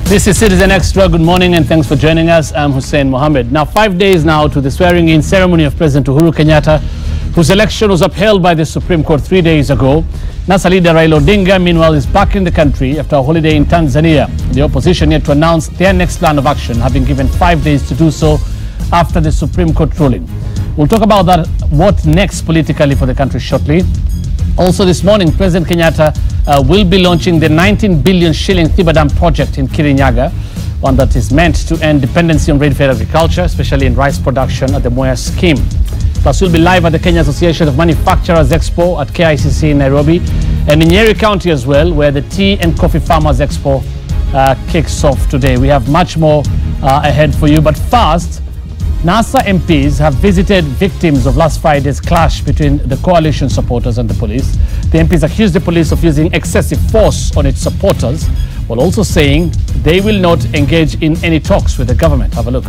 This is Citizen Extra. Good morning and thanks for joining us. I'm Hussein Mohammed. Now, 5 days now to the swearing-in ceremony of President Uhuru Kenyatta, whose election was upheld by the Supreme Court 3 days ago. NASA leader Raila Odinga, meanwhile, is back in the country after a holiday in Tanzania. The opposition yet to announce their next plan of action, having given 5 days to do so after the Supreme Court ruling. We'll talk about that, what next politically for the country shortly. Also this morning, President Kenyatta will be launching the 19 billion shilling Thiba Dam project in Kirinyaga, one that is meant to end dependency on rain-fed agriculture, especially in rice production at the Moya scheme. Plus, we'll be live at the Kenya Association of Manufacturers Expo at KICC in Nairobi and in Nyeri County as well, where the Tea and Coffee Farmers Expo kicks off today. We have much more ahead for you, but first, NASA MPs have visited victims of last Friday's clash between the coalition supporters and the police. The MPs accused the police of using excessive force on its supporters, while also saying they will not engage in any talks with the government. Have a look.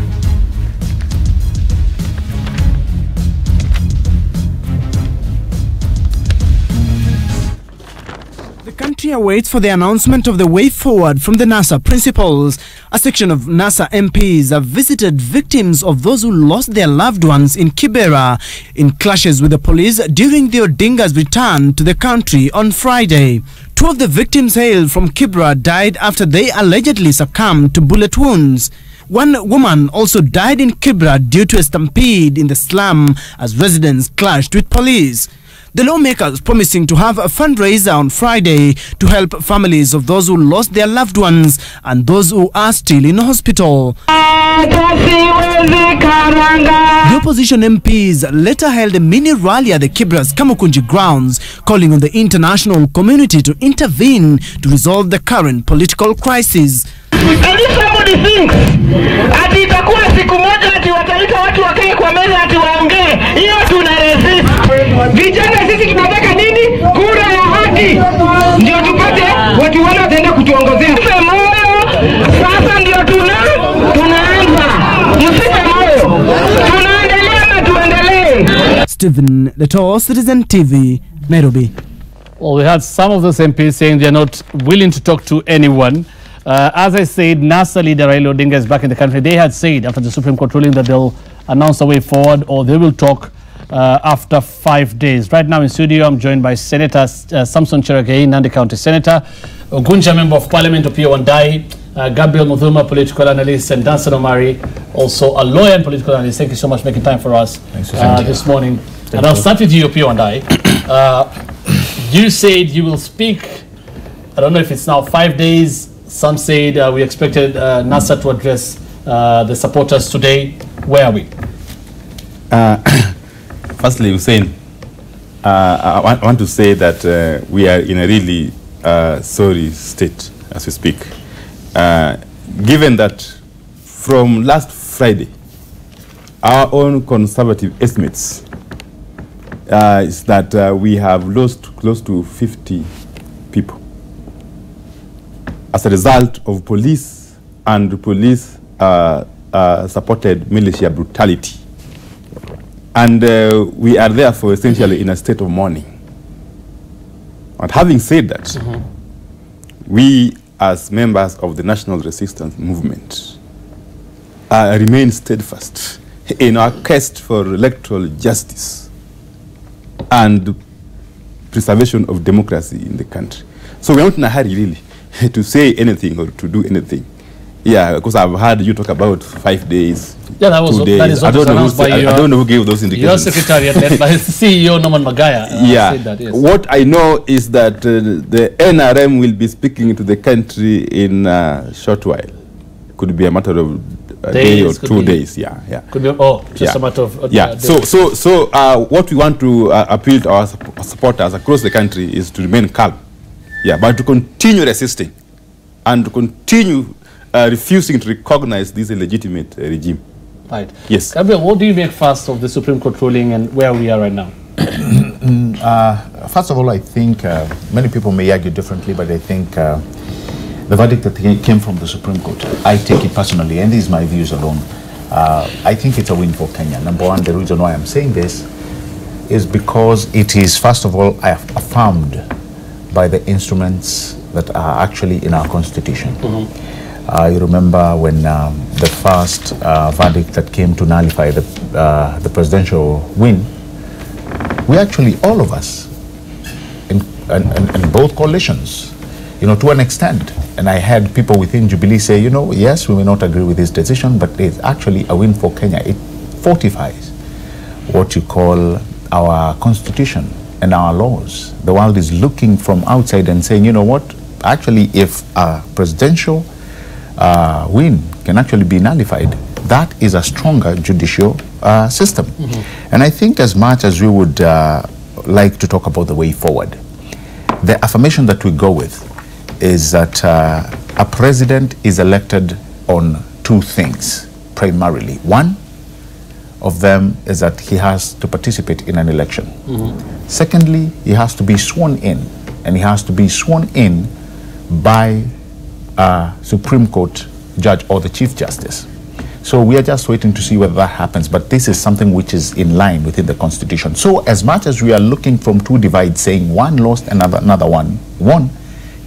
The country awaits for the announcement of the way forward from the NASA principals. A section of NASA MPs have visited victims of those who lost their loved ones in Kibera in clashes with the police during the Odinga's return to the country on Friday. 2 of the victims hailed from Kibera died after they allegedly succumbed to bullet wounds. One woman also died in Kibera due to a stampede in the slum as residents clashed with police. The lawmakers promising to have a fundraiser on Friday to help families of those who lost their loved ones and those who are still in hospital. The opposition MPs later held a mini rally at the Kibera's Kamukunji grounds, calling on the international community to intervene to resolve the current political crisis. And if somebody thinks ati itakuwa siku moja ati watalika watu wakae kwa meza ati waongee, hiyo tuna resist. Vijana sisi tunataka nini? Kura ya haki. Ndio tupate watu wale wataenda kutuongozea. Msipe moyo. Sasa ndio tunaanza. Msipe moyo. Tunaendelea na tuendelee. Stephen Leto, Citizen TV, Nairobi. Well, we had some of those MPs saying they're not willing to talk to anyone. As I said, NASA leader Raila Odinga is back in the country. They had said after the Supreme Court ruling that they'll announce a way forward or they will talk after 5 days. Right now in studio, I'm joined by Senator Samson Cherargei, Nandi County Senator, Ogunja Member of Parliament, Opiyo Wandayi, Gabriel Muthuma, political analyst, and Danson Omari, also a lawyer and political analyst. Thank you so much for making time for us this morning. And I'll start with you, Opiyo Wandayi. You said you will speak, I don't know if it's now 5 days. Some said we expected NASA to address the supporters today. Where are we? Firstly, Hussein, I want to say that we are in a really sorry state as we speak. Given that from last Friday, our own conservative estimates is that we have lost close to 50 people as a result of police and police supported militia brutality. And we are therefore essentially in a state of mourning. But having said that, we as members of the National Resistance Movement remain steadfast in our quest for electoral justice and preservation of democracy in the country. So we're not in a hurry really to say anything or to do anything. Yeah, because I've heard you talk about 5 days, yeah, that was 2 days. That is what was announced by I don't know who gave those indications. Your secretariat led by CEO Norman Magaya said that, yes. What I know is that the NRM will be speaking to the country in a short while. Could be a matter of a day or 2 days. Yeah. Could be just a matter of days. So what we want to appeal to our supporters across the country is to remain calm. Yeah, but to continue resisting and to continue refusing to recognize this illegitimate regime. Right. Yes. Gabriel, what do you make first of the Supreme Court ruling and where we are right now? First of all, I think many people may argue differently, but I think the verdict that came from the Supreme Court, I take it personally, and these are my views alone. I think it's a win for Kenya. Number one, the reason why I'm saying this is because it is, first of all, affirmed by the instruments that are actually in our constitution. You remember when the first verdict that came to nullify the presidential win, we actually, all of us, in both coalitions, to an extent, and I had people within Jubilee say, yes, we may not agree with this decision, but it's actually a win for Kenya. It fortifies what you call our constitution and our laws. The world is looking from outside and saying, you know what, actually, if a presidential win can actually be nullified, that is a stronger judicial system. And I think as much as we would like to talk about the way forward, the affirmation that we go with is that a president is elected on two things, primarily. One of them is that he has to participate in an election. Secondly, he has to be sworn in, and he has to be sworn in by a Supreme Court judge or the Chief Justice. So we are just waiting to see whether that happens, but this is something which is in line within the Constitution. So as much as we are looking from two divides, saying one lost, another one won,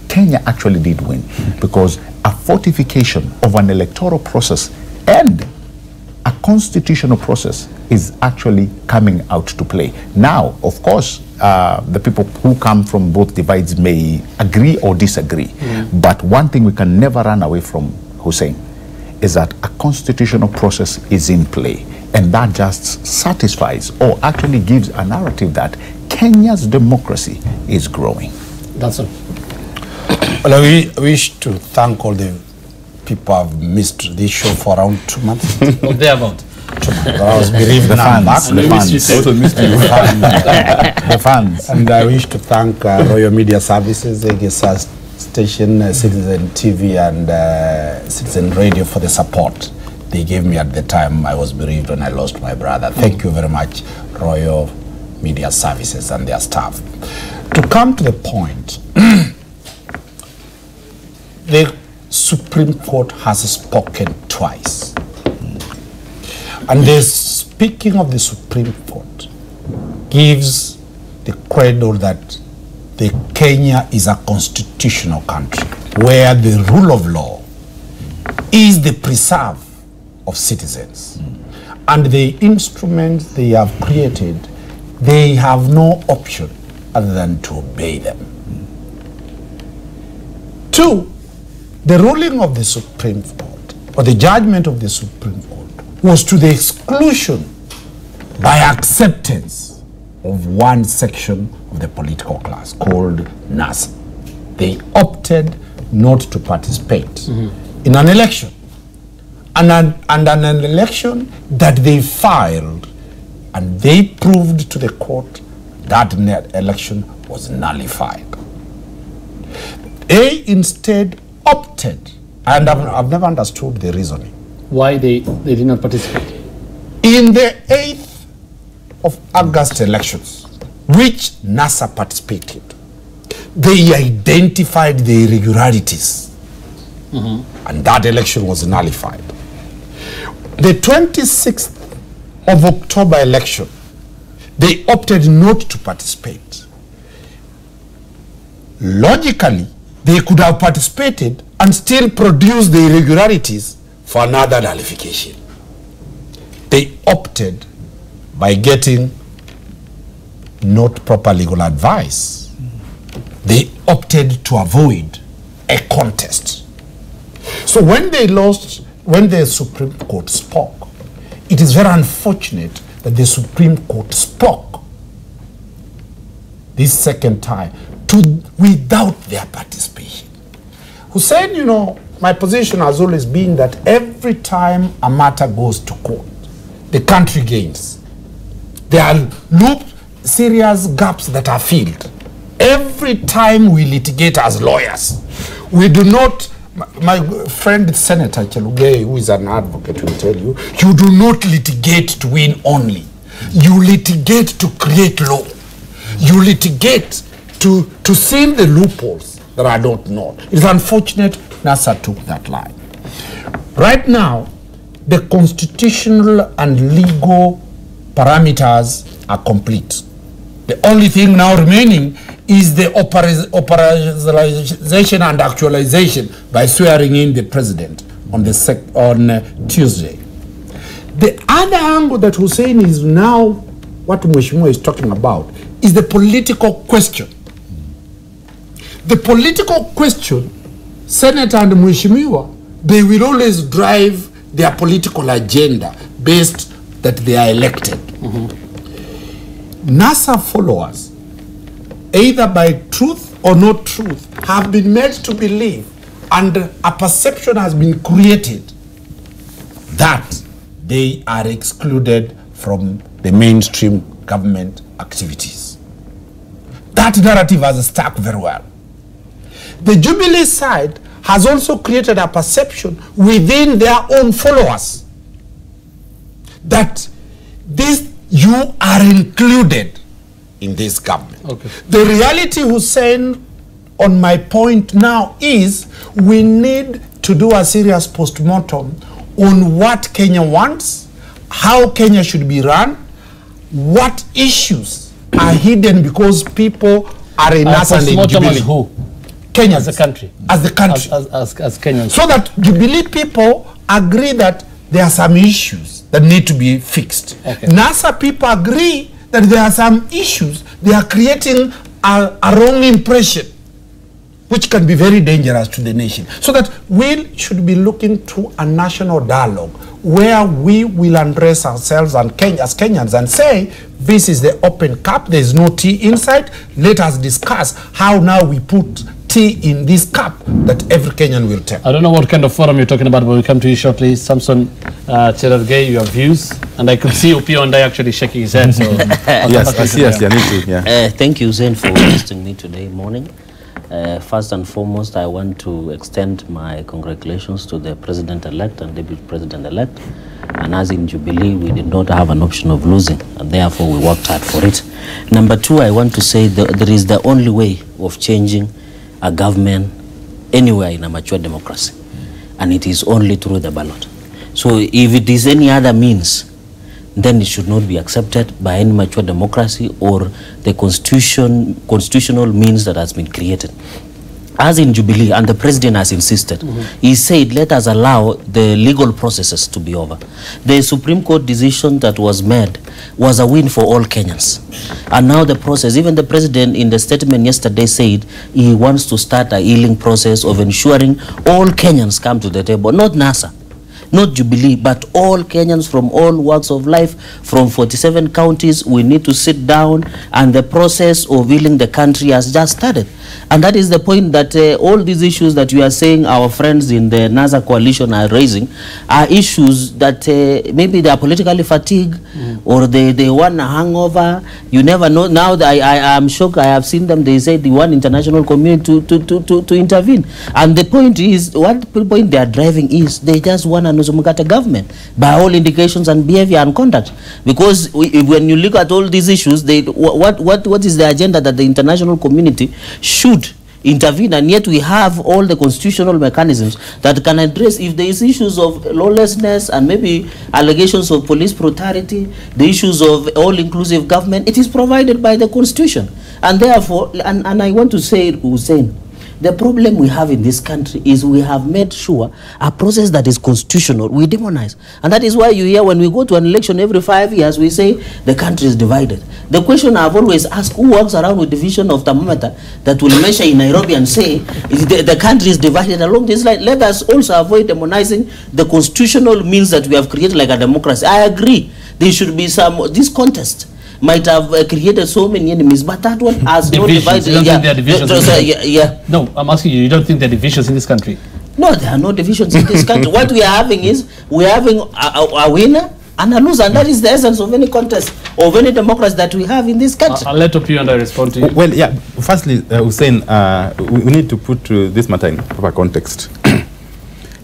Kenya actually did win, because a fortification of an electoral process and a constitutional process is actually coming out to play. Now, of course, the people who come from both divides may agree or disagree, but one thing we can never run away from, Hussein, is that a constitutional process is in play, and that just satisfies or actually gives a narrative that Kenya's democracy is growing. That's it. Well, I wish to thank all the people who have missed this show for around 2 months. Or thereabout. 2 months. I was bereaved now. The fans. And I wish to thank Royal Media Services, AGSA Station, Citizen TV, and Citizen Radio for the support they gave me at the time I was bereaved when I lost my brother. Thank you very much, Royal Media Services and their staff. To come to the point, the Supreme Court has spoken twice. And the speaking of the Supreme Court gives the credit that the Kenya is a constitutional country where the rule of law is the preserve of citizens. And the instruments they have created, they have no option other than to obey them. Two, the ruling of the Supreme Court, or the judgment of the Supreme Court, was to the exclusion by acceptance of one section of the political class called NASA. They opted not to participate in an election, and an election that they filed, and they proved to the court that election was nullified. They instead opted, and I've never understood the reasoning. Why they did not participate? In the 8th of August elections, which NASA participated, they identified the irregularities, and that election was nullified. The 26th of October election, they opted not to participate. Logically, they could have participated and still produced the irregularities for another nullification. They opted by getting not proper legal advice. They opted to avoid a contest. So when they lost, when the Supreme Court spoke, it is very unfortunate that the Supreme Court spoke this second time without their participation. Hussein, you know, my position has always been that every time a matter goes to court, the country gains. There are serious gaps that are filled. Every time we litigate as lawyers, we do not, my friend Senator Chelugei, who is an advocate, will tell you, you do not litigate to win only. You litigate to create law. You litigate to seal the loopholes that I don't know. It's unfortunate NASA took that line. Right now, the constitutional and legal parameters are complete. The only thing now remaining is the operationalization and actualization by swearing in the president on Tuesday. The other angle that Hussein is now, what Mheshimiwa is talking about, is the political question. The political question, Senator and Mheshimiwa, they will always drive their political agenda based that they are elected. NASA followers, either by truth or not truth, have been made to believe, and a perception has been created that they are excluded from the mainstream government activities. That narrative has stuck very well. The Jubilee side has also created a perception within their own followers that you are included in this government. Okay. The reality, Hussein, on my point now is we need to do a serious postmortem on what Kenya wants, how Kenya should be run, what issues are hidden because people are in NASA and in Jubilee. Who? Kenyans. As a country. As the country. As Kenyans. So that Jubilee people agree that there are some issues that need to be fixed. Okay. NASA people agree that there are some issues. They are creating a wrong impression, which can be very dangerous to the nation. So that we should be looking to a national dialogue where we will address ourselves and as Kenyans and say, this is the open cup, there is no tea inside. Let us discuss how now we put tea in this cup that every Kenyan will take. I don't know what kind of forum you're talking about, but we'll come to you shortly. Samson Cherargei, your views. And I could see Upio and I actually shaking his head. So yes, I see. Thank you, Zain, for hosting me today morning. First and foremost, I want to extend my congratulations to the President-elect and Deputy President-elect. And as in Jubilee, we did not have an option of losing, and therefore we worked hard for it. Number two, I want to say there is the only way of changing a government anywhere in a mature democracy, and it is only through the ballot. So if it is any other means, then it should not be accepted by any mature democracy or the constitutional means that has been created. As in Jubilee, and the president has insisted, he said, let us allow the legal processes to be over. The Supreme Court decision that was made was a win for all Kenyans. And now the process, even the president in the statement yesterday said he wants to start a healing process of ensuring all Kenyans come to the table, not NASA, not Jubilee, but all Kenyans from all walks of life, from 47 counties. We need to sit down, and the process of healing the country has just started. And that is the point that all these issues that we are saying our friends in the NASA coalition are raising are issues that maybe they are politically fatigued or they want a hangover. You never know. Now I am shocked. I have seen them. They say they want international community to intervene. And the point is, what point they are driving is they just want a Nusu Mkate government by all indications and behavior and conduct. Because when you look at all these issues, what is the agenda that the international community should intervene, and yet we have all the constitutional mechanisms that can address if there is issues of lawlessness and maybe allegations of police brutality, the issues of all-inclusive government. It is provided by the constitution, and therefore, and I want to say, Hussein, the problem we have in this country is we have made sure a process that is constitutional, we demonize. And that is why you hear when we go to an election every 5 years, we say the country is divided. The question I've always asked, who walks around with division of thermometer that will measure in Nairobi and say the country is divided along this line? Let us also avoid demonizing the constitutional means that we have created like a democracy. I agree, there should be this contest might have created so many enemies, but that one has not divided. You don't think there are divisions No, I'm asking you, you don't think there are divisions in this country? No, there are no divisions in this country. What we are having is, we are having a winner and a loser, and that is the essence of any contest, of any democracy that we have in this country. I'll let Upio and I respond to you. Well, yeah, firstly, Hussein, we need to put this matter in proper context.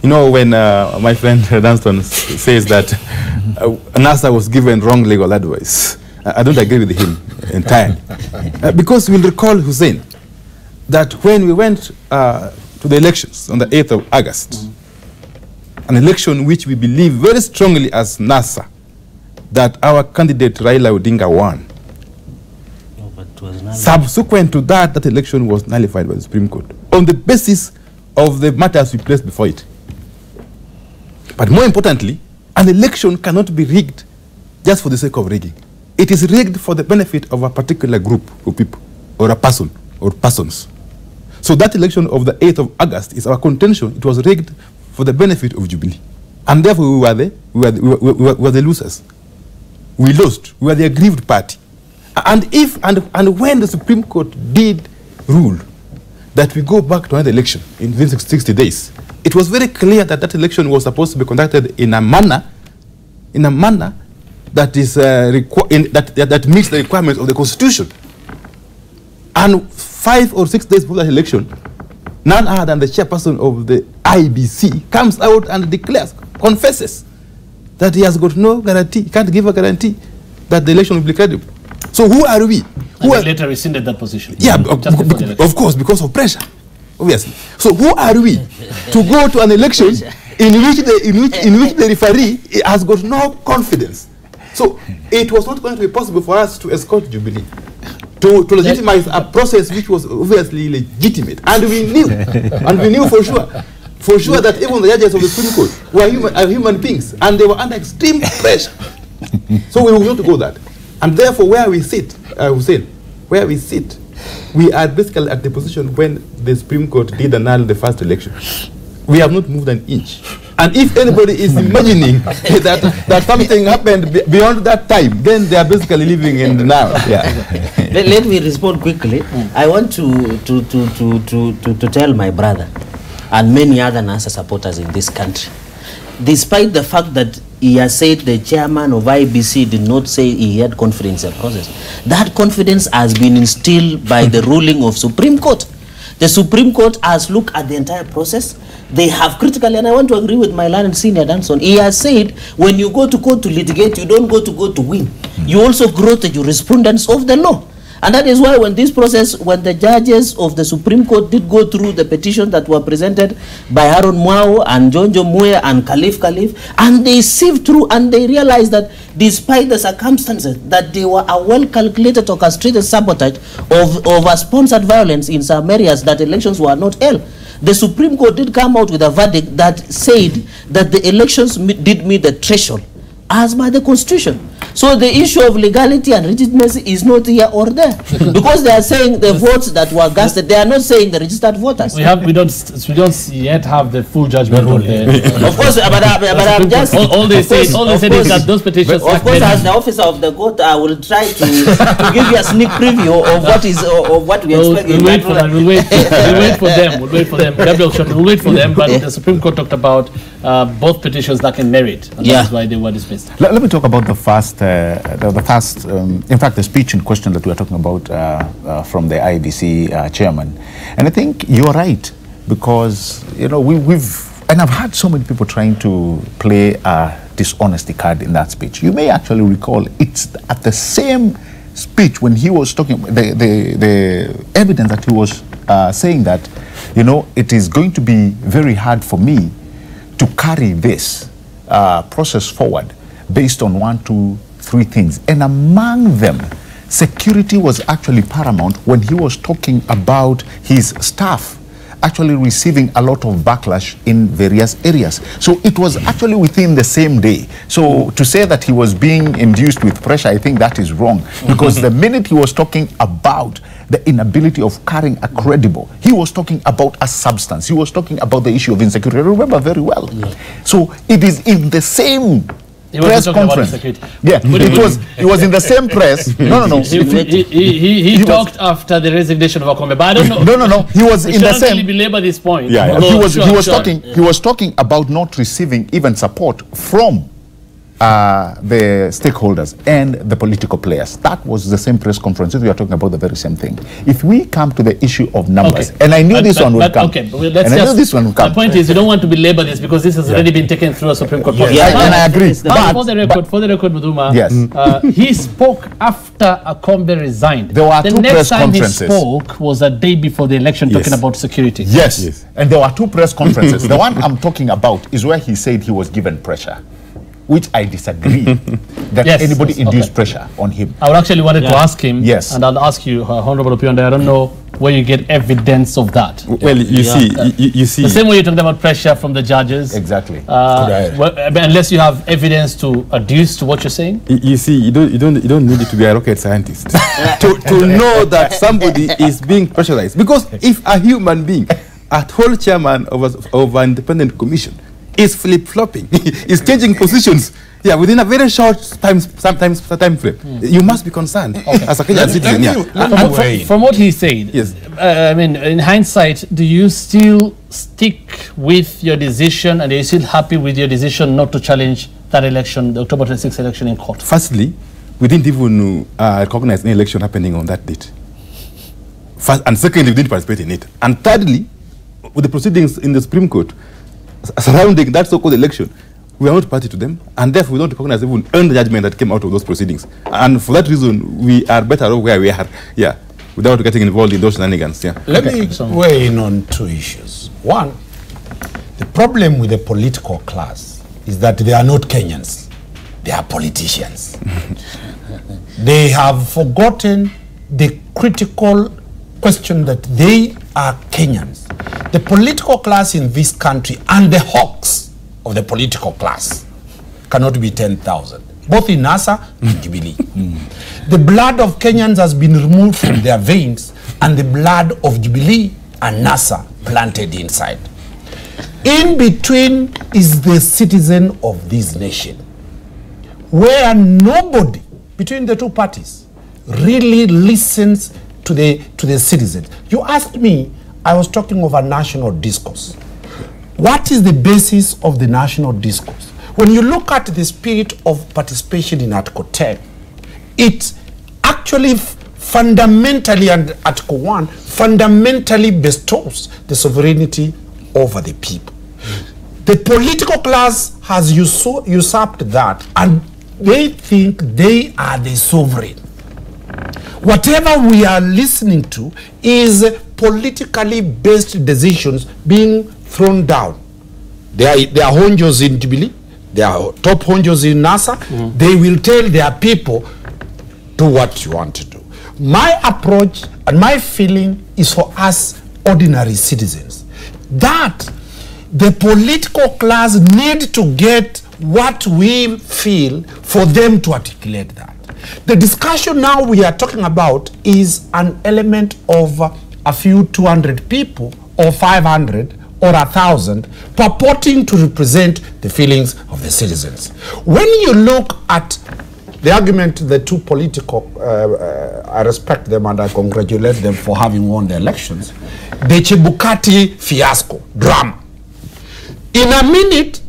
You know, when my friend Dunstan says that NASA was given wrong legal advice, I don't agree with him entirely. Because we'll recall, Hussein, that when we went to the elections on the 8th of August, an election which we believe very strongly as NASA, that our candidate Raila Odinga won. No, but it was Subsequent to that, that election was nullified by the Supreme Court on the basis of the matters we placed before it. But more importantly, an election cannot be rigged just for the sake of rigging. It is rigged for the benefit of a particular group of people, or a person, or persons. So that election of the 8th of August is our contention. It was rigged for the benefit of Jubilee. And therefore we were the losers. We lost. We were the aggrieved party. And if and when the Supreme Court did rule that we go back to another election in within 60 days, it was very clear that that election was supposed to be conducted in a manner that is that meets the requirements of the Constitution. And 5 or 6 days before that election, none other than the chairperson of the IBC comes out and declares, confesses that he has got no guarantee, can't give a guarantee that the election will be credible. So who are we? Who later rescinded that position. Yeah, of course, because of pressure, obviously. So who are we to go to an election in which the referee has got no confidence? So it was not going to be possible for us to escort Jubilee, to legitimize a process which was obviously legitimate, and we knew for sure that even the judges of the Supreme Court are human beings, and they were under extreme pressure. So we will not go that. And therefore, where we sit, Hussein, we are basically at the position when the Supreme Court did annul the first election. We have not moved an inch. And if anybody is imagining that something happened beyond that time, then they are basically living in the now. Yeah. Let me respond quickly. I want to tell my brother and many other NASA supporters in this country, despite the fact that he has said the chairman of IBC did not say he had confidence in the process, that confidence has been instilled by the ruling of Supreme Court. The Supreme Court has looked at the entire process. They have critically, and I want to agree with my learned senior Danson, he has said when you go to court to litigate, you don't go to win. You also grow the jurisprudence of the law. And that is why when the judges of the Supreme Court did go through the petitions that were presented by Aaron Mwao and Jonjo Muya and Khalif, and they sieved through and they realized that despite the circumstances, that they were a well-calculated, orchestrated sabotage of a sponsored violence in some areas, that elections were not held. The Supreme Court did come out with a verdict that said that the elections did meet the threshold as by the Constitution. So the issue of legality and legitimacy is not here or there, because they are saying the votes that were casted. They are not saying the registered voters. We don't yet have the full judgment on the. Of course, but I'm just all they say is that those petitions. Of course, as the officer of the court, I will try to give you a sneak preview of what we expect. We'll wait for that. We'll wait for them. Gabriel Shotton, we'll wait for them. But the Supreme Court talked about both petitions lacking merit, and that's why they were dismissed. Let me talk about the first. In fact, the speech in question that we are talking about from the IBC chairman. And I think you're right, because, you know, and I've had so many people trying to play a dishonesty card in that speech. You may actually recall it's at the same speech when he was talking, the evidence that he was saying that, you know, it is going to be very hard for me to carry this process forward based on 1, 2, 3 things. And among them, security was actually paramount when he was talking about his staff actually receiving a lot of backlash in various areas. So it was actually within the same day. So to say that he was being induced with pressure, I think that is wrong. Because the minute he was talking about the inability of carrying a credible, he was talking about a substance. He was talking about the issue of insecurity. I remember very well. So it is in the same press conference. Yeah, it was in the same press. No. He talked after the resignation of Akombe, but I don't know. No. He was in the same. Really belabor this point. Yeah. He was talking about not receiving even support from the stakeholders and the political players. That was the same press conference. We are talking about the very same thing. If we come to the issue of numbers, and I knew this one would come. Okay, the point is, you don't want to belabor this because this has already been taken through a Supreme Court. And I agree. But for the record, Muduma, yes. He spoke after Akombe resigned. There were two press conferences. The next time he spoke was a day before the election, talking about security. Yes. And there were 2 press conferences. The one I'm talking about is where he said he was given pressure. which I disagree, that Yes, anybody yes, induced okay. pressure on him. I would actually wanted to ask him, Yes. and I'll ask you, Honorable Opionda, I don't know where you get evidence of that. Well, you see, The same way you talked about pressure from the judges. Exactly. Right. Well, unless you have evidence to adduce to what you're saying. you see, you don't need to be a rocket scientist to know that somebody is being pressurized. Because if a human being, a whole chairman of an independent commission, is flip-flopping, is changing positions, within a very short time frame, you must be concerned as a Kenyan citizen. From what he said, Yes. I mean, in hindsight, do you still stick with your decision, and are you still happy with your decision not to challenge that election, the October 26th election, in court? Firstly, we didn't even recognize any election happening on that date. And secondly, we didn't participate in it. And thirdly, with the proceedings in the Supreme Court surrounding that so-called election, we are not party to them, and therefore we don't recognize even earned judgment that came out of those proceedings. And for that reason, we are better off where we are, without getting involved in those shenanigans. Let me weigh in on two issues. One, the problem with the political class is that they are not Kenyans, they are politicians. They have forgotten the critical question that they are Kenyans. The political class in this country and the hawks of the political class cannot be 10,000, both in NASA and Jubilee. The blood of Kenyans has been removed from their veins, and the blood of Jubilee and NASA planted inside. In between is the citizen of this nation, where nobody between the two parties really listens to the citizens. You asked me, I was talking of a national discourse. What is the basis of the national discourse? When you look at the spirit of participation in Article 10, it actually fundamentally, and Article 1, fundamentally bestows the sovereignty over the people. The political class has usurped that, and they think they are the sovereign. Whatever we are listening to is politically based decisions being thrown down. There are honjos in Jubilee, there are top honjos in NASA. They will tell their people, do what you want to do. My approach and my feeling is for us ordinary citizens, that the political class need to get what we feel for them to articulate that. The discussion now we are talking about is an element of a few 200 people or 500 or 1,000 purporting to represent the feelings of the citizens. When you look at the argument, the two political, I respect them and I congratulate them for having won the elections, the Chebukati fiasco, drama. In a minute,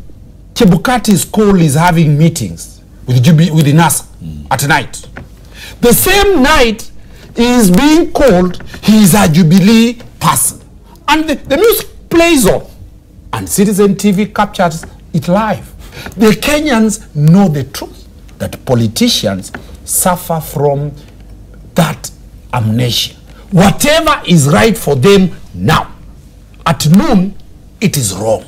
Chebukati's school is having meetings with the NASA at night. The same night, he is being called, he is a Jubilee person. And the music plays on, and Citizen TV captures it live. The Kenyans know the truth, that politicians suffer from that amnesia. Whatever is right for them now, at noon, it is wrong.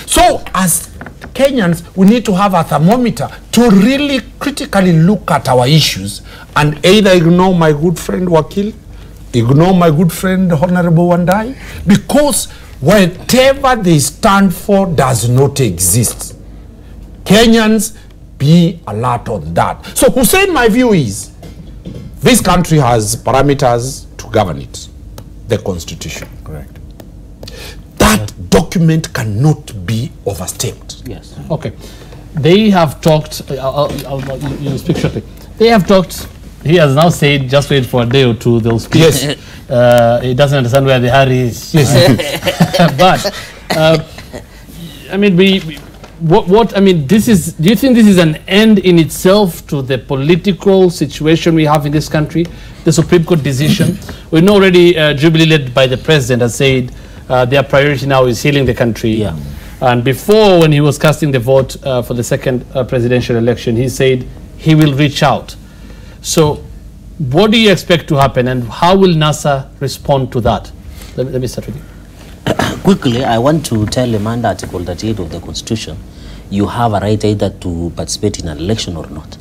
So as Kenyans, we need to have a thermometer to really critically look at our issues and either ignore my good friend Wakil, ignore my good friend Honorable Wandai, because whatever they stand for does not exist. Kenyans, be alert on that. So Hussein, my view is, this country has parameters to govern it. The Constitution. Correct. That document cannot be overstepped. Yes. Okay. They have talked, you speak shortly. They have talked, he has now said, just wait for a day or two, they'll speak. Yes. He doesn't understand where the hurry is. Yes. But, I mean, do you think this is an end in itself to the political situation we have in this country? The Supreme Court decision? We know already Jubilee, led by the president, has said their priority now is healing the country. Yeah. And before, when he was casting the vote for the second presidential election, he said he will reach out. So what do you expect to happen, and how will NASA respond to that? Let me start with you. quickly, I want to tell him under Article 38 of the Constitution, you have a right either to participate in an election or not.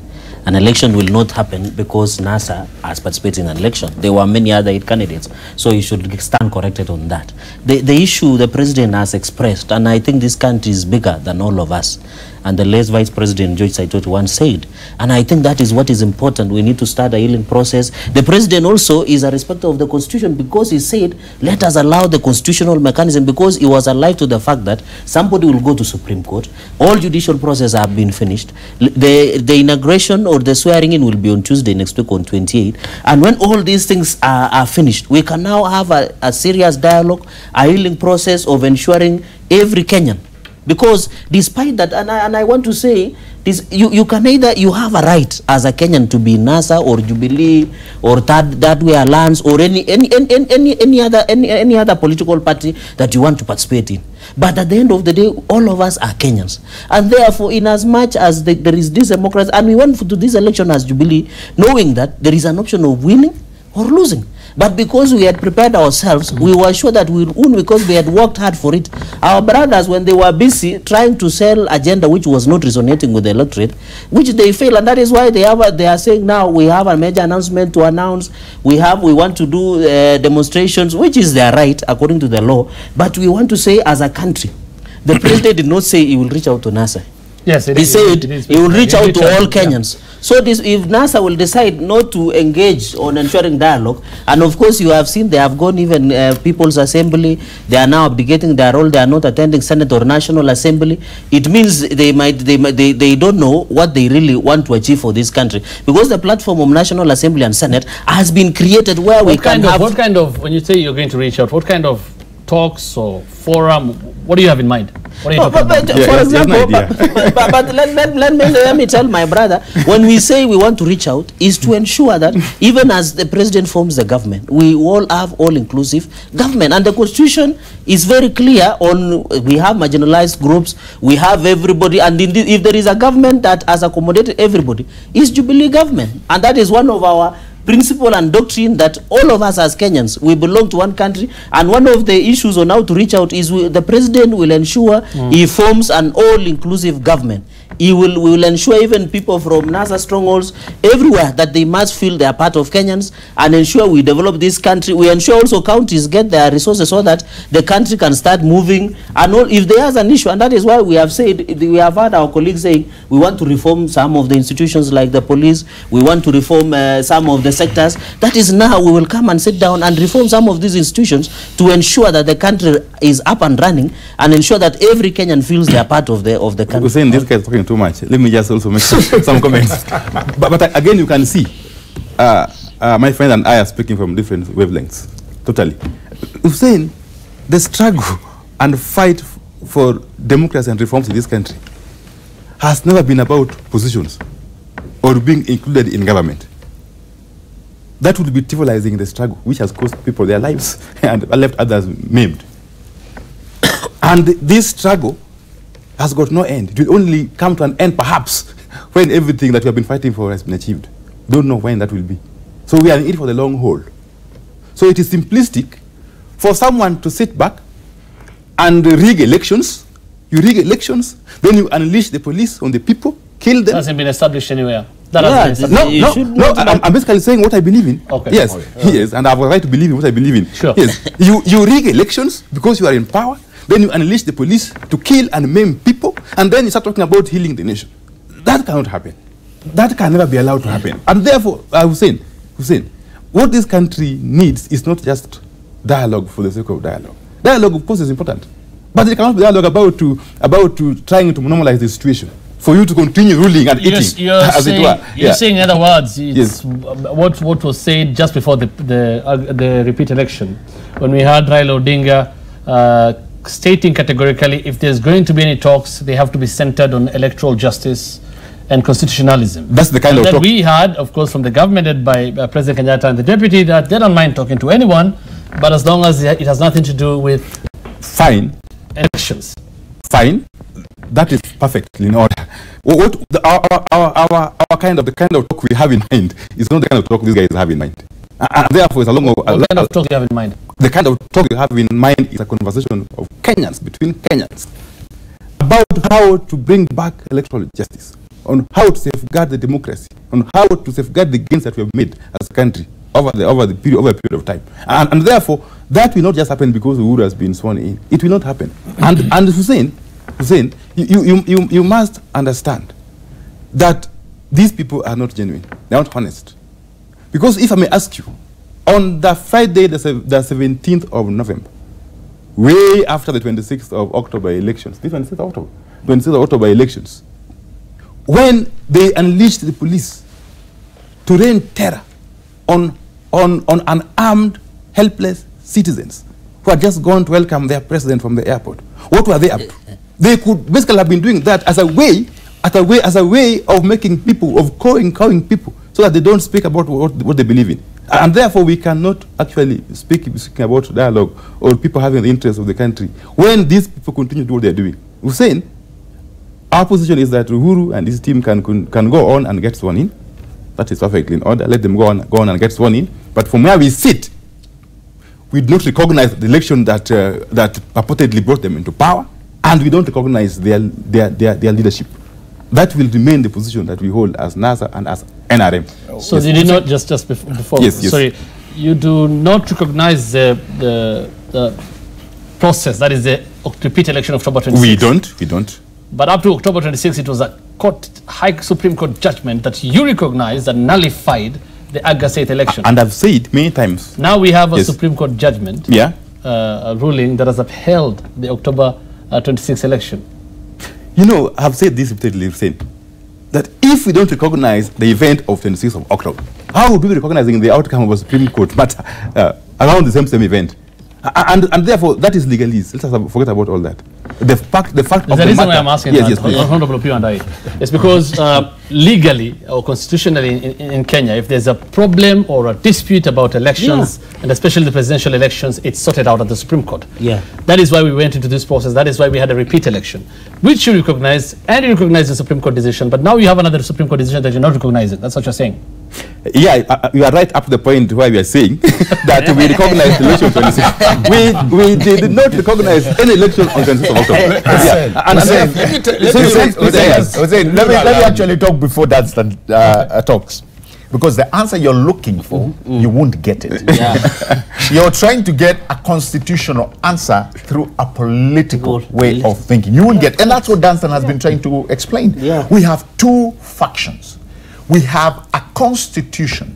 An election will not happen because NASA has participated in an election. There were many other candidates, so you should stand corrected on that. The issue the president has expressed, and I think this country is bigger than all of us, and the late Vice President George Saitoti once said, and I think that is what is important. We need to start a healing process. The president also is a respecter of the Constitution because he said, let us allow the constitutional mechanism, because he was alive to the fact that somebody will go to Supreme Court. All judicial processes have been finished. The inauguration or the swearing in will be on Tuesday next week on 28. And when all these things are finished, we can now have a serious dialogue, a healing process of ensuring every Kenyan. Because despite that, and I want to say this, you can either, you have a right as a Kenyan to be NASA or Jubilee or Third Way Alliance or any other political party that you want to participate in. But at the end of the day, all of us are Kenyans, and therefore, in as much as there is this democracy, and we went to this election as Jubilee, knowing that there is an option of winning or losing. But because we had prepared ourselves, we were sure that we would win because we had worked hard for it. Our brothers, when they were busy trying to sell agenda which was not resonating with the electorate, which they failed, and that is why they are saying now we have a major announcement to announce. We want to do demonstrations, which is their right according to the law. But we want to say, as a country, the president did not say he will reach out to NASA. Yes, he said he will reach out to all Kenyans. Yeah. So if NASA will decide not to engage on ensuring dialogue, and of course you have seen they have gone even People's Assembly, they are now abdicating their role, they are not attending Senate or National Assembly, it means they don't know what they really want to achieve for this country. Because the platform of National Assembly and Senate has been created where we can have... What kind of, when you say you're going to reach out, what kind of talks or forum, what do you have in mind? What are you talking about? For example, but let me tell my brother, when we say we want to reach out, is to ensure that even as the president forms the government, we all have all-inclusive government. And the Constitution is very clear on, we have marginalized groups, we have everybody, and if there is a government that has accommodated everybody, it's Jubilee government. And that is one of our principle and doctrine, that all of us as Kenyans, we belong to one country, and one of the issues on how to reach out is the president will ensure he forms an all-inclusive government. We will ensure even people from NASA strongholds everywhere that they must feel they are part of Kenyans, and ensure we develop this country. We ensure also counties get their resources so that the country can start moving. And all, if there is an issue, and that is why we have said, we have had our colleagues saying we want to reform some of the institutions like the police, we want to reform some of the sectors. That is now we will come and sit down and reform some of these institutions to ensure that the country is up and running, and ensure that every Kenyan feels they are part of the country. We're saying this guy is talking too much. Let me just also make some comments. But again, you can see, my friend and I are speaking from different wavelengths, totally. Hussein, the struggle and fight for democracy and reforms in this country has never been about positions or being included in government. That would be trivializing the struggle, which has cost people their lives and left others maimed. And this struggle has got no end. It will only come to an end perhaps when everything that we have been fighting for has been achieved. Don't know when that will be. So we are in it for the long haul. So it is simplistic for someone to sit back and rig elections. You rig elections, then you unleash the police on the people, kill them. It hasn't been established anywhere. I'm basically saying what I believe in. Okay. Yes, yes, and I have a right to believe in what I believe in. Sure. Yes, you rig elections because you are in power. Then you unleash the police to kill and maim people, and then you start talking about healing the nation. That cannot happen. That can never be allowed to happen. And therefore, Hussein, what this country needs is not just dialogue for the sake of dialogue. Dialogue, of course, is important, but it cannot be dialogue about trying to normalize the situation for you to continue ruling and eating, as it were. You're saying, in other words, it's what was said just before the repeat election, when we had Raila Odinga stating categorically, if there's going to be any talks, they have to be centered on electoral justice and constitutionalism. That's the kind of talk we had, of course, from the government led by President Kenyatta and the deputy, that they don't mind talking to anyone, but as long as it has nothing to do with elections. Fine. That is perfectly in order. Our kind of talk we have in mind is not the kind of talk these guys have in mind. And therefore, it's a long. What kind of talk do you have in mind? the kind of talk you have in mind is a conversation of Kenyans, between Kenyans, about how to bring back electoral justice, on how to safeguard the democracy, on how to safeguard the gains that we have made as a country over a period of time. And therefore, that will not just happen because Uhuru has been sworn in. It will not happen. And Hussein, you must understand that these people are not genuine. They are not honest. Because if I may ask you, on the Friday, the 17th of November, way after the 26th of October elections, the 26th of October elections, when they unleashed the police to rain terror on unarmed, helpless citizens who had just gone to welcome their president from the airport, what were they up to? They could basically have been doing that as a way of making people, of cowing people, so that they don't speak about what they believe in. And therefore, we cannot actually speak about dialogue or people having the interests of the country when these people continue to do what they're doing. Hussein, our position is that Uhuru and his team can go on and get sworn in. That is perfectly in order. Let them go on and get sworn in. But from where we sit, we do not recognize the election that purportedly brought them into power, and we don't recognize their leadership. That will remain the position that we hold as NASA and as NRM. So you did not just before. Yes. Sorry, you do not recognize the process, that is the repeat election of October 26. We don't. But up to October 26, it was a high Supreme Court judgment that you recognized that nullified the August 8th election. And I've said many times. Now we have a Supreme Court judgment, a ruling that has upheld the October 26 election. You know, I've said this repeatedly, that if we don't recognize the event of 26th of October, how would we be recognizing the outcome of a Supreme Court matter around the same event? And therefore, that is legalese. Let's forget about all that. The fact of the matter. The reason why I'm asking yes, Honorable P&I is because legally or constitutionally in Kenya, if there's a problem or a dispute about elections, and especially the presidential elections, it's sorted out at the Supreme Court. That is why we went into this process. That is why we had a repeat election, which you recognize, and you recognize the Supreme Court decision. But now you have another Supreme Court decision that you're not recognizing. That's what you're saying. Yeah, you are right up to the point where we are saying that we recognize the election on 26. We did not recognize any election on 26th of October. Let me actually talk before Dunstan talks. Because the answer you're looking for, you won't get it. You're trying to get a constitutional answer through a political way of thinking. You won't get, and that's what Dunstan has been trying to explain. We have two factions. We have a constitution,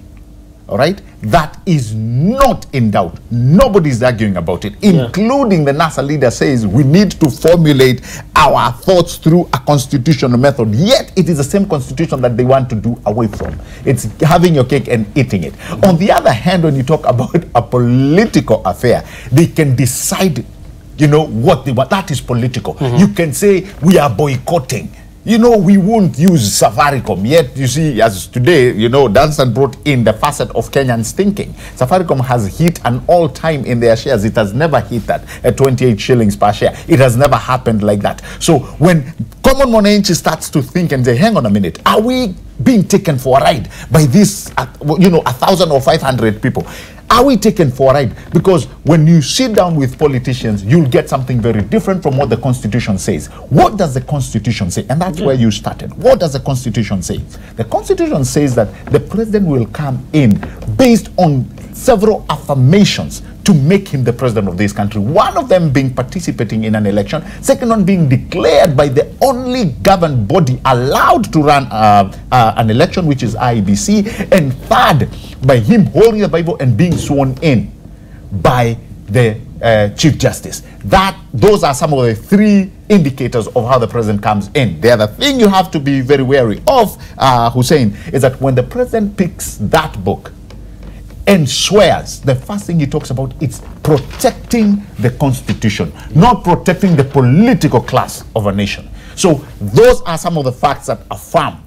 all right, that is not in doubt. Nobody's arguing about it, including the NASA leader says we need to formulate our thoughts through a constitutional method. Yet it is the same constitution that they want to do away from. It's having your cake and eating it. On the other hand, when you talk about a political affair, they can decide, you know, what they want. That is political. You can say we are boycotting. You know, we won't use Safaricom. Yet, you see, as today, you know, Dunstan brought in the facet of Kenyans thinking. Safaricom has hit an all-time in their shares. It has never hit that at 28 shillings per share. It has never happened like that. So when Common Mwananchi starts to think and say, hang on a minute, are we being taken for a ride by this, you know, 1,000 or 500 people? Are we taken for a ride? Because when you sit down with politicians, you'll get something very different from what the Constitution says. What does the Constitution say? And that's where you started. What does the Constitution say? The Constitution says that the president will come in based on several affirmations to make him the president of this country. One of them being participating in an election. Second one being declared by the only governed body allowed to run an election, which is IEBC. And third, by him holding the Bible and being sworn in by the Chief Justice. Those are some of the three indicators of how the president comes in. The other thing you have to be very wary of, Hussein, is that when the president picks that book and swears, the first thing he talks about is protecting the Constitution, not protecting the political class of a nation. So those are some of the facts that affirm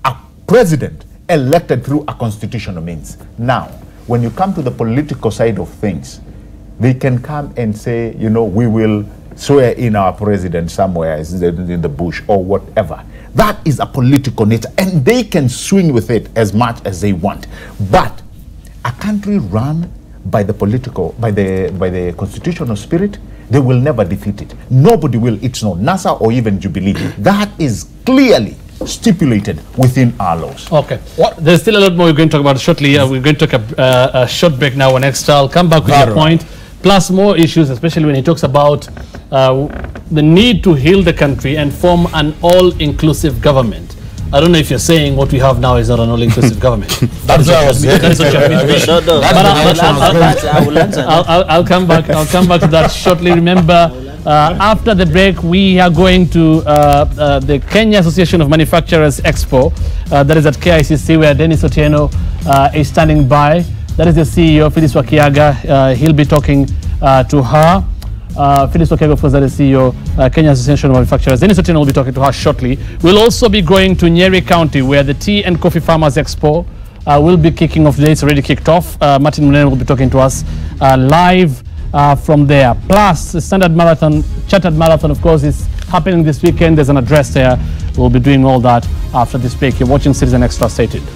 a president elected through a constitutional means. Now, when you come to the political side of things, they can come and say, you know, we will swear in our president somewhere in the bush or whatever. That is a political nature, and they can swing with it as much as they want. But a country run by the constitutional spirit, they will never defeat it. Nobody will. It's not NASA or even Jubilee. That is clearly stipulated within our laws. Okay. There's still a lot more we're going to talk about shortly. We're going to take a short break now. Next, I'll come back with your point, plus more issues, especially when he talks about the need to heal the country and form an all-inclusive government. I don't know if you're saying what we have now is not an all-inclusive government. That's what you I'll come back to that shortly. Remember, after the break, we are going to the Kenya Association of Manufacturers Expo. That is at KICC, where Dennis Otieno is standing by. That is the CEO, Phyllis Wakiaga. He'll be talking to her. Phyllis Wakiaga, of course, that is CEO, Kenya Association of Manufacturers. Dennis Otieno will be talking to her shortly. We'll also be going to Nyeri County, where the Tea and Coffee Farmers Expo will be kicking off today. It's already kicked off. Martin Munene will be talking to us live from there. Plus, the Standard Marathon, Chartered Marathon, of course, is happening this weekend. There's an address there. We'll be doing all that after this break. You're watching Citizen Extra. Stay tuned.